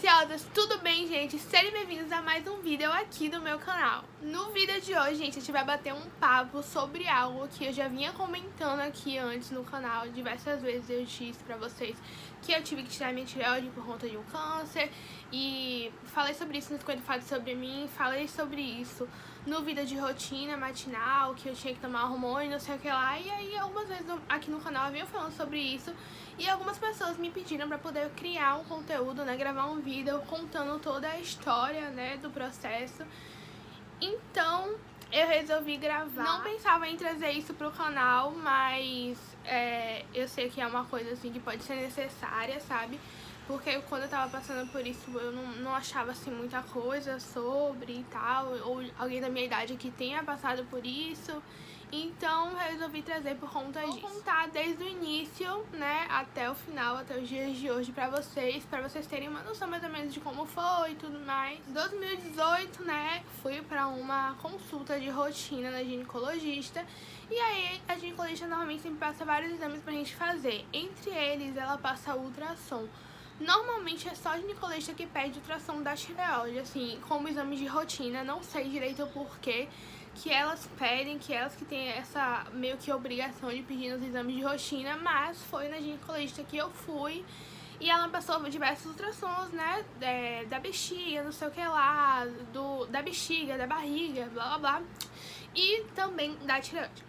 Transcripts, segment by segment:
ansiosas, tudo bem, gente? Sejam bem-vindos a mais um vídeo aqui do meu canal. No vídeo de hoje, gente, a gente vai bater um papo sobre algo que eu já vinha comentando aqui antes no canal. Diversas vezes eu disse pra vocês que eu tive que tirar minha tireoide por conta de um câncer. E falei sobre isso no 50 Fatos Sobre Mim, falei sobre isso no vídeo de rotina matinal, que eu tinha que tomar hormônio, não sei o que lá. E aí algumas vezes aqui no canal eu vinha falando sobre isso. E algumas pessoas me pediram pra poder criar um conteúdo, né, gravar um vídeo contando toda a história, né, do processo. Então eu resolvi gravar. Não pensava em trazer isso pro canal, mas eu sei que é uma coisa assim que pode ser necessária, sabe? Porque quando eu tava passando por isso, eu não achava assim muita coisa sobre e tal, ou alguém da minha idade que tenha passado por isso. Então eu resolvi trazer por conta disso. Vou contar desde o início, né, até o final, até os dias de hoje pra vocês terem uma noção mais ou menos de como foi e tudo mais. Em 2018, né, fui pra uma consulta de rotina na ginecologista. E aí a ginecologista normalmente sempre passa vários exames pra gente fazer. Entre eles, ela passa ultrassom. Normalmente é só a ginecologista que pede ultrassom da tireoide, assim, como exame de rotina. Não sei direito o porquê que elas pedem, que elas que têm essa meio que obrigação de pedir nos exames de rotina, mas foi na ginecologista que eu fui e ela passou diversos ultrassons, né, da bexiga, não sei o que lá, da bexiga, da barriga, blá blá blá, e também da tireoide.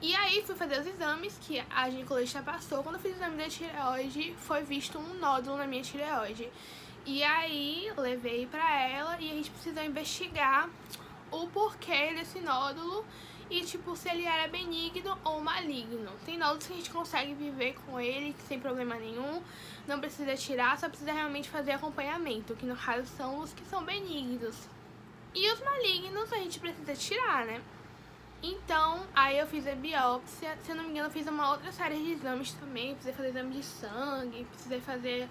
E aí fui fazer os exames que a ginecologista passou. Quando eu fiz o exame da tireoide, foi visto um nódulo na minha tireoide. E aí levei pra ela e a gente precisou investigar o porquê desse nódulo e tipo se ele era benigno ou maligno. Tem nódulos que a gente consegue viver com ele sem problema nenhum, não precisa tirar, só precisa realmente fazer acompanhamento, que no caso são os que são benignos. E os malignos a gente precisa tirar, né? Então, aí eu fiz a biópsia, se eu não me engano eu fiz uma outra série de exames também, precisei fazer exame de sangue, precisei fazer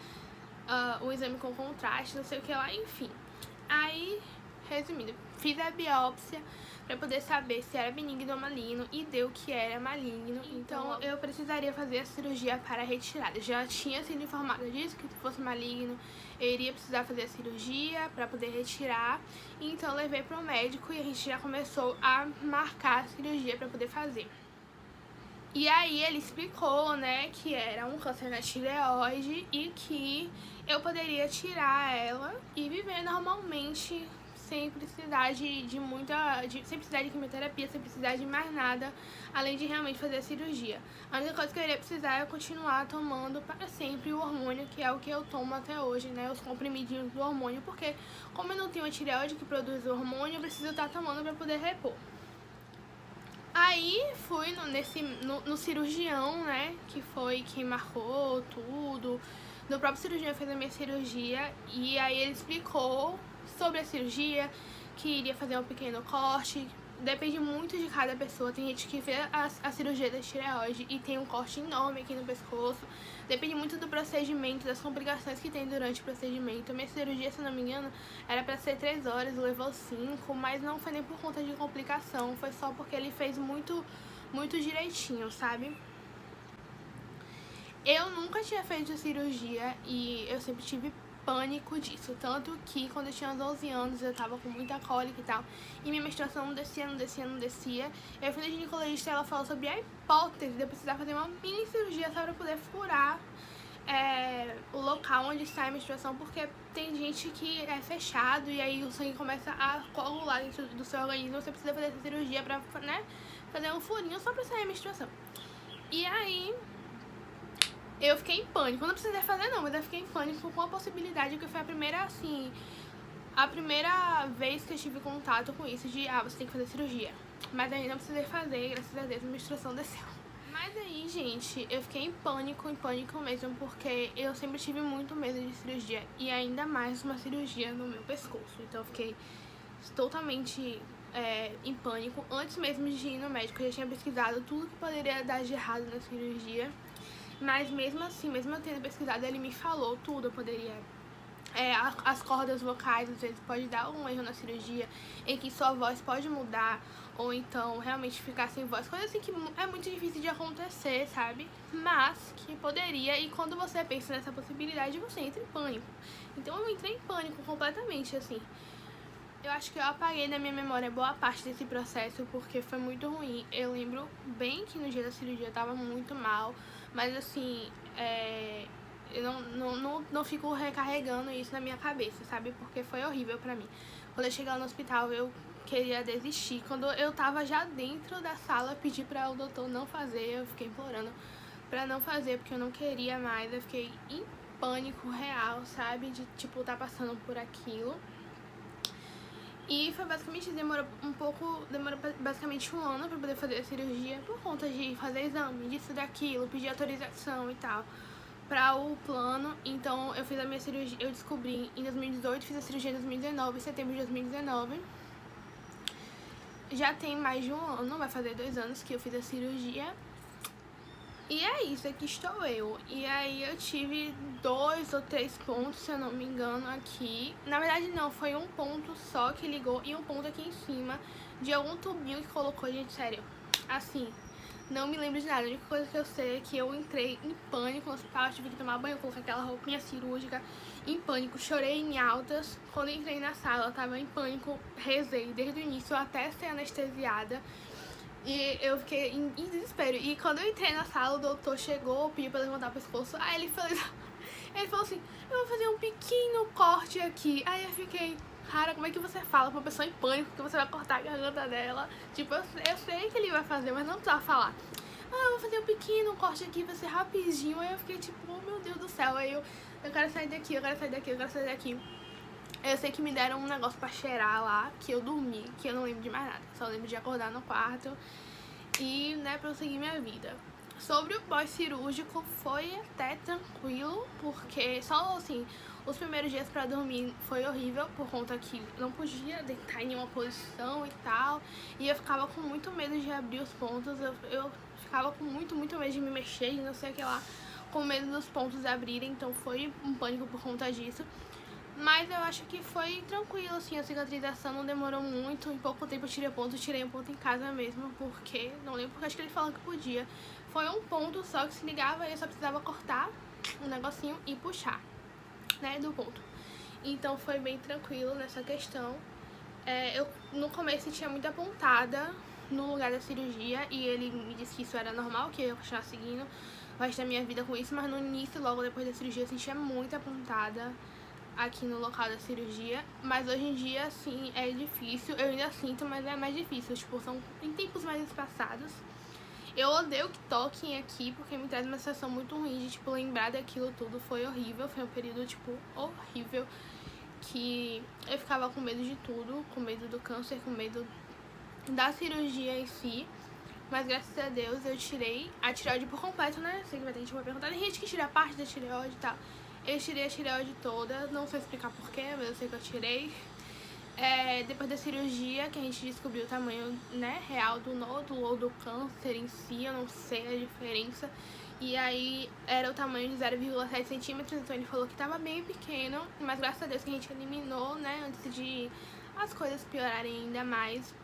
um exame com contraste, não sei o que lá, enfim. Aí, resumindo, fiz a biópsia pra poder saber se era benigno ou maligno e deu que era maligno, então eu precisaria fazer a cirurgia para a retirada. Já tinha sido informada disso, que se fosse maligno eu iria precisar fazer a cirurgia para poder retirar, então eu levei pro médico e a gente já começou a marcar a cirurgia para poder fazer. E aí ele explicou, né, que era um câncer na tireoide e que eu poderia tirar ela e viver normalmente sem precisar sem precisar de quimioterapia, sem precisar de mais nada, além de realmente fazer a cirurgia. A única coisa que eu iria precisar é continuar tomando para sempre o hormônio, que é o que eu tomo até hoje, né, os comprimidinhos do hormônio, porque como eu não tenho a tireoide que produz o hormônio, eu preciso estar tomando para poder repor. Aí fui no cirurgião, né, que foi quem marcou tudo. No próprio cirurgião fez a minha cirurgia e aí ele explicou sobre a cirurgia, que iria fazer um pequeno corte. Depende muito de cada pessoa, tem gente que vê a cirurgia da tireoide e tem um corte enorme aqui no pescoço. Depende muito do procedimento, das complicações que tem durante o procedimento. A minha cirurgia, se não me engano, era pra ser 3 horas, levou 5, mas não foi nem por conta de complicação, foi só porque ele fez muito direitinho, sabe? Eu nunca tinha feito cirurgia e eu sempre tive pânico disso, tanto que quando eu tinha uns 11 anos eu tava com muita cólica e tal, e minha menstruação não descia. Eu fui na ginecologista e ela falou sobre a hipótese de eu precisar fazer uma mini cirurgia só pra poder furar o local onde sai a menstruação, porque tem gente que é fechado e aí o sangue começa a coagular dentro do seu organismo, você precisa fazer essa cirurgia pra, né, fazer um furinho só pra sair a menstruação. E aí eu fiquei em pânico, não precisei fazer não, mas eu fiquei em pânico com a possibilidade, porque foi a primeira vez que eu tive contato com isso de, você tem que fazer cirurgia. Mas aí não precisei fazer, graças a Deus a menstruação desceu. Mas aí, gente, eu fiquei em pânico mesmo, porque eu sempre tive muito medo de cirurgia, e ainda mais uma cirurgia no meu pescoço. Então eu fiquei totalmente em pânico. Antes mesmo de ir no médico, eu já tinha pesquisado tudo que poderia dar de errado na cirurgia. Mas mesmo assim, mesmo eu tendo pesquisado, ele me falou tudo. Eu poderia... as cordas vocais, às vezes, pode dar algum erro na cirurgia, em que sua voz pode mudar, ou então realmente ficar sem voz, coisa assim que é muito difícil de acontecer, sabe? Mas que poderia, e quando você pensa nessa possibilidade, você entra em pânico. Então eu entrei em pânico completamente, assim. Eu acho que eu apaguei da minha memória boa parte desse processo, porque foi muito ruim. Eu lembro bem que no dia da cirurgia eu tava muito mal, mas assim, eu não fico recarregando isso na minha cabeça, sabe? Porque foi horrível pra mim. Quando eu cheguei lá no hospital, eu queria desistir. Quando eu tava já dentro da sala, eu pedi pra o doutor não fazer, eu fiquei implorando pra não fazer, porque eu não queria mais. Eu fiquei em pânico real, sabe? De, tipo, tá passando por aquilo. E foi basicamente, demorou basicamente 1 ano pra poder fazer a cirurgia, por conta de fazer exame, disso, daquilo, pedir autorização e tal, pra o plano. Então eu fiz a minha cirurgia, eu descobri em 2018, fiz a cirurgia em 2019, em setembro de 2019. Já tem mais de 1 ano, vai fazer 2 anos que eu fiz a cirurgia. E é isso, aqui estou eu. E aí eu tive 2 ou 3 pontos, se eu não me engano, aqui. Na verdade não, foi um ponto só que ligou e um ponto aqui em cima de algum tubinho que colocou, gente, sério. Assim, não me lembro de nada. A única coisa que eu sei é que eu entrei em pânico no hospital, tive que tomar banho, colocar aquela roupinha cirúrgica, em pânico, chorei em altas. Quando entrei na sala, eu tava em pânico, rezei desde o início até ser anestesiada. E eu fiquei em desespero. E quando eu entrei na sala, o doutor chegou, pediu pra levantar o pescoço. Aí ele falou assim, eu vou fazer um pequeno corte aqui. Aí eu fiquei, cara, como é que você fala pra uma pessoa em pânico que você vai cortar a garganta dela? Tipo, eu sei que ele vai fazer, mas não precisava falar. Eu vou fazer um pequeno corte aqui, vai ser rapidinho. Aí eu fiquei tipo, oh meu Deus do céu. Aí eu quero sair daqui, eu quero sair daqui, eu quero sair daqui. Eu sei que me deram um negócio pra cheirar lá, que eu dormi, que eu não lembro de mais nada. Só lembro de acordar no quarto e, né, prosseguir minha vida. Sobre o pós-cirúrgico, foi até tranquilo, porque só, assim, os primeiros dias pra dormir foi horrível, por conta que eu não podia deitar em nenhuma posição e tal. E eu ficava com muito medo de abrir os pontos, eu ficava com muito medo de me mexer, de não sei o que lá, com medo dos pontos abrirem, então foi um pânico por conta disso. Mas eu acho que foi tranquilo, assim, a cicatrização não demorou muito. Em pouco tempo eu tirei um ponto em casa mesmo, porque, não lembro, porque acho que ele falou que podia. Foi um ponto só que se ligava e eu só precisava cortar um negocinho e puxar, né, do ponto. Então foi bem tranquilo nessa questão. Eu no começo tinha muita pontada no lugar da cirurgia e ele me disse que isso era normal, que eu ia continuar seguindo o resto da minha vida com isso, mas no início, logo depois da cirurgia, eu sentia muita pontada aqui no local da cirurgia, mas hoje em dia, assim, é difícil, eu ainda sinto, mas é mais difícil, tipo, são em tempos mais espaçados. Eu odeio que toquem aqui, porque me traz uma sensação muito ruim de, tipo, lembrar daquilo tudo, foi horrível, foi um período, tipo, horrível, que eu ficava com medo de tudo, com medo do câncer, com medo da cirurgia em si, mas graças a Deus eu tirei a tireoide por completo, né, sei que vai ter gente que vai perguntar, tem gente que tira parte da tireoide e tal. Eu tirei a tireoide toda, não sei explicar porquê, mas eu sei que eu tirei. Depois da cirurgia, que a gente descobriu o tamanho, né, real do nódulo ou do câncer em si, eu não sei a diferença. E aí era o tamanho de 0,7 centímetros, então ele falou que tava bem pequeno, mas graças a Deus que a gente eliminou, né, antes de as coisas piorarem ainda mais.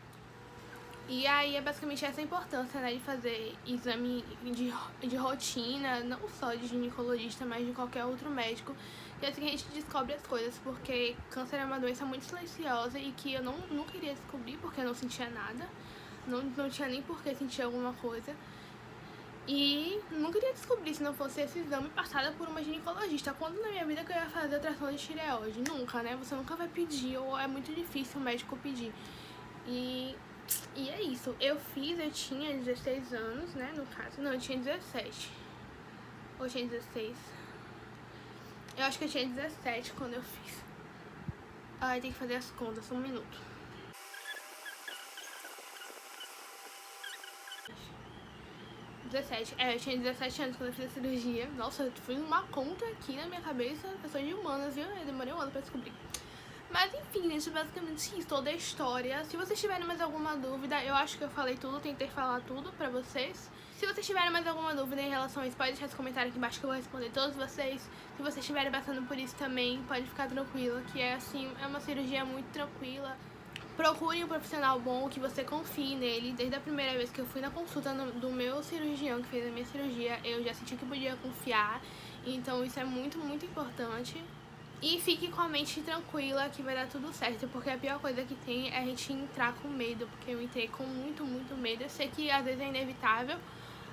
E aí é basicamente essa a importância, né, de fazer exame de rotina, não só de ginecologista, mas de qualquer outro médico, que é assim que a gente descobre as coisas, porque câncer é uma doença muito silenciosa e que eu não queria descobrir porque eu não sentia nada, não tinha nem por que sentir alguma coisa. E não queria descobrir se não fosse esse exame passado por uma ginecologista. Quando na minha vida que eu ia fazer ultrassom de tireoide? Nunca, né? Você nunca vai pedir, ou é muito difícil o médico pedir. E é isso, eu tinha 16 anos, né, no caso, não, eu tinha 17, ou tinha 16, eu acho que eu tinha 17 quando eu fiz. Ai, tem que fazer as contas, 1 minuto. Eu tinha 17 anos quando eu fiz a cirurgia. Nossa, eu fiz uma conta aqui na minha cabeça, eu sou de humanas, viu, eu demorei 1 ano pra descobrir. Mas enfim, gente, basicamente isso, toda a história. Se vocês tiverem mais alguma dúvida, eu acho que eu falei tudo, tentei falar tudo pra vocês. Se vocês tiverem mais alguma dúvida em relação a isso, pode deixar esse comentário aqui embaixo que eu vou responder todos vocês. Se vocês estiverem passando por isso também, pode ficar tranquilo, que é assim, é uma cirurgia muito tranquila. Procure um profissional bom, que você confie nele. Desde a primeira vez que eu fui na consulta do meu cirurgião que fez a minha cirurgia, eu já senti que podia confiar. Então isso é muito, muito importante. E fique com a mente tranquila que vai dar tudo certo, porque a pior coisa que tem é a gente entrar com medo, porque eu entrei com muito, muito medo. Eu sei que às vezes é inevitável,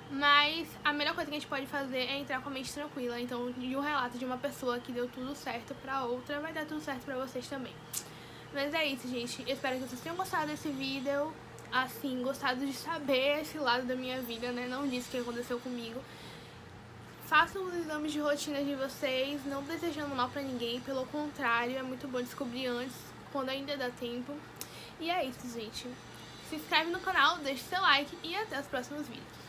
mas a melhor coisa que a gente pode fazer é entrar com a mente tranquila. Então, de um relato de uma pessoa que deu tudo certo pra outra, vai dar tudo certo pra vocês também. Mas é isso, gente. Eu espero que vocês tenham gostado desse vídeo. Assim, gostado de saber esse lado da minha vida, né? Não disse o que aconteceu comigo. Façam os exames de rotina de vocês, não desejando mal pra ninguém. Pelo contrário, é muito bom descobrir antes, quando ainda dá tempo. E é isso, gente. Se inscreve no canal, deixe seu like e até os próximos vídeos.